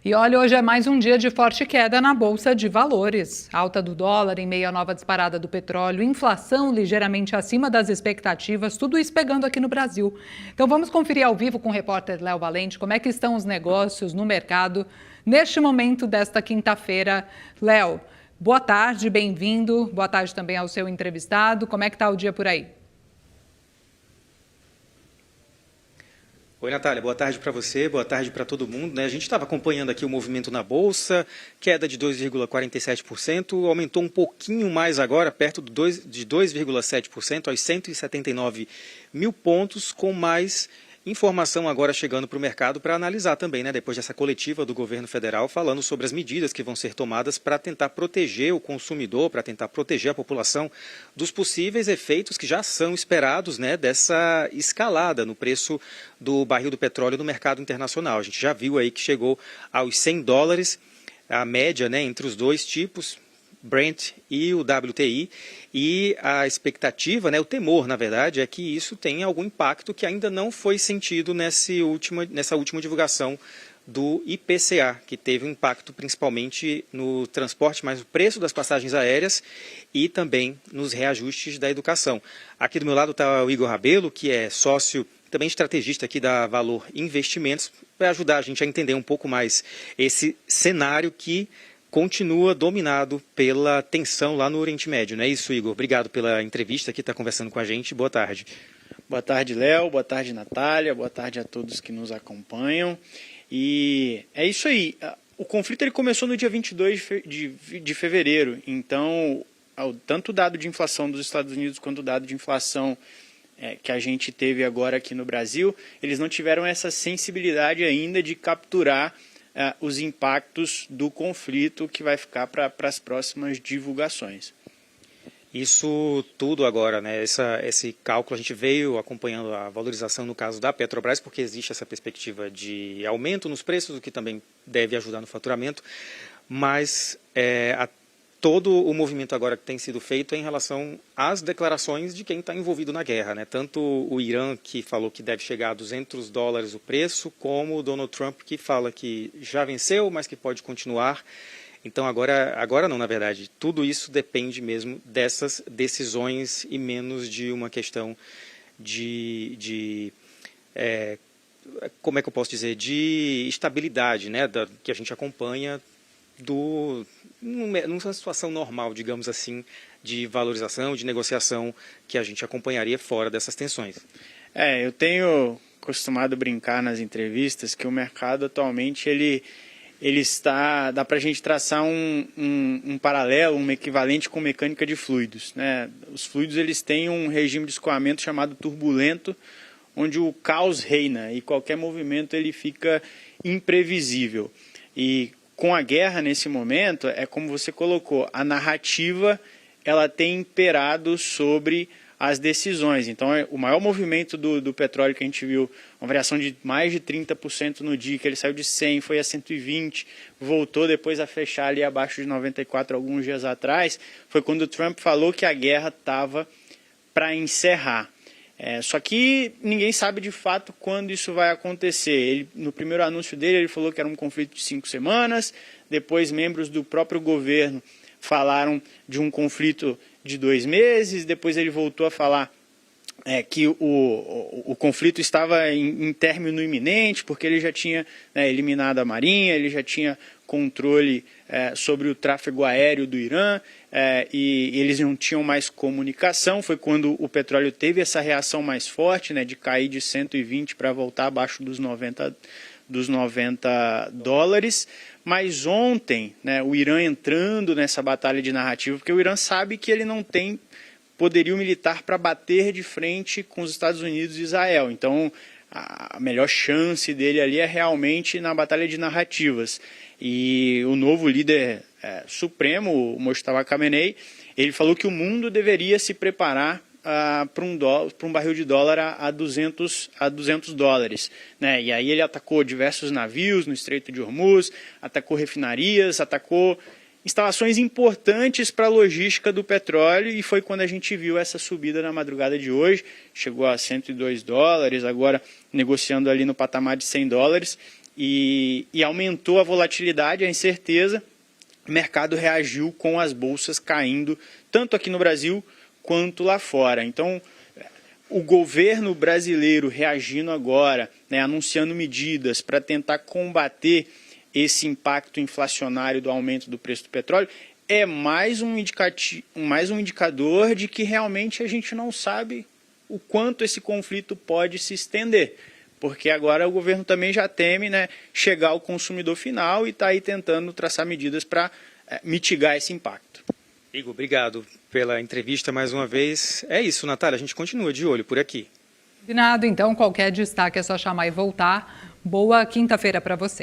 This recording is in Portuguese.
E olha, hoje é mais um dia de forte queda na Bolsa de Valores. Alta do dólar em meio à nova disparada do petróleo, inflação ligeiramente acima das expectativas, tudo isso pegando aqui no Brasil. Então vamos conferir ao vivo com o repórter Léo Valente como é que estão os negócios no mercado neste momento desta quinta-feira. Léo, boa tarde, bem-vindo. Boa tarde também ao seu entrevistado. Como é que está o dia por aí? Oi, Natália, boa tarde para você, boa tarde para todo mundo. A gente estava acompanhando aqui o movimento na Bolsa, queda de 2,47%, aumentou um pouquinho mais agora, perto de 2,7%, aos 179 mil pontos, com mais informação agora chegando para o mercado para analisar também, depois dessa coletiva do governo federal, falando sobre as medidas que vão ser tomadas para tentar proteger o consumidor, para tentar proteger a população dos possíveis efeitos que já são esperados dessa escalada no preço do barril do petróleo no mercado internacional. A gente já viu aí que chegou aos $100, a média entre os dois tipos, Brent e o WTI, e a expectativa, o temor, na verdade, é que isso tenha algum impacto que ainda não foi sentido nessa última divulgação do IPCA, que teve um impacto principalmente no transporte, mas no preço das passagens aéreas e também nos reajustes da educação. Aqui do meu lado está o Igor Rabelo, que é sócio, também estrategista aqui da Valor Investimentos, para ajudar a gente a entender um pouco mais esse cenário que continua dominado pela tensão lá no Oriente Médio, não é isso, Igor? Obrigado pela entrevista que está conversando com a gente. Boa tarde. Boa tarde, Léo. Boa tarde, Natália. Boa tarde a todos que nos acompanham. E é isso aí. O conflito ele começou no dia 22 de fevereiro. Então, tanto o dado de inflação dos Estados Unidos quanto o dado de inflação que a gente teve agora aqui no Brasil, eles não tiveram essa sensibilidade ainda de capturar os impactos do conflito que vai ficar para as próximas divulgações. Isso tudo agora, esse cálculo, a gente veio acompanhando a valorização no caso da Petrobras, porque existe essa perspectiva de aumento nos preços, o que também deve ajudar no faturamento, mas todo o movimento agora que tem sido feito é em relação às declarações de quem está envolvido na guerra. Tanto o Irã, que falou que deve chegar a $200 o preço, como o Donald Trump, que fala que já venceu, mas que pode continuar. Então agora não, na verdade, tudo isso depende mesmo dessas decisões e menos de uma questão como é que eu posso dizer, de estabilidade, que a gente acompanha numa situação normal, digamos assim, de valorização, de negociação que a gente acompanharia fora dessas tensões. Eu tenho costumado brincar nas entrevistas que o mercado atualmente ele está, dá para a gente traçar um paralelo, um equivalente com mecânica de fluidos. Os fluidos eles têm um regime de escoamento chamado turbulento, onde o caos reina e qualquer movimento ele fica imprevisível. E com a guerra nesse momento, é como você colocou, a narrativa ela tem imperado sobre as decisões. Então, o maior movimento do petróleo que a gente viu, uma variação de mais de 30% no dia, que ele saiu de 100, foi a 120, voltou depois a fechar ali abaixo de 94 alguns dias atrás, foi quando o Trump falou que a guerra estava para encerrar. Só que ninguém sabe de fato quando isso vai acontecer. No primeiro anúncio dele, ele falou que era um conflito de 5 semanas, depois membros do próprio governo falaram de um conflito de 2 meses, depois ele voltou a falar que o conflito estava em término iminente, porque ele já tinha eliminado a Marinha, ele já tinha controle sobre o tráfego aéreo do Irã, e eles não tinham mais comunicação. Foi quando o petróleo teve essa reação mais forte, de cair de 120 para voltar abaixo dos 90 dólares. Mas ontem, o Irã entrando nessa batalha de narrativa, porque o Irã sabe que ele não tem poderio militar para bater de frente com os Estados Unidos e Israel. Então, a melhor chance dele ali é realmente na batalha de narrativas. E o novo líder supremo, o Mojtaba Khamenei, ele falou que o mundo deveria se preparar para um barril de dólar a 200 dólares. E aí ele atacou diversos navios no Estreito de Hormuz, atacou refinarias, atacou instalações importantes para a logística do petróleo, e foi quando a gente viu essa subida na madrugada de hoje, chegou a 102 dólares, agora negociando ali no patamar de 100 dólares, e aumentou a volatilidade, a incerteza. O mercado reagiu com as bolsas caindo, tanto aqui no Brasil quanto lá fora. Então, o governo brasileiro reagindo agora, né, anunciando medidas para tentar combater esse impacto inflacionário do aumento do preço do petróleo, é mais um indicador de que realmente a gente não sabe o quanto esse conflito pode se estender. Porque agora o governo também já teme, né, chegar ao consumidor final e está aí tentando traçar medidas para mitigar esse impacto. Igor, obrigado pela entrevista mais uma vez. É isso, Natália, a gente continua de olho por aqui. Combinado, então, qualquer destaque é só chamar e voltar. Boa quinta-feira para você.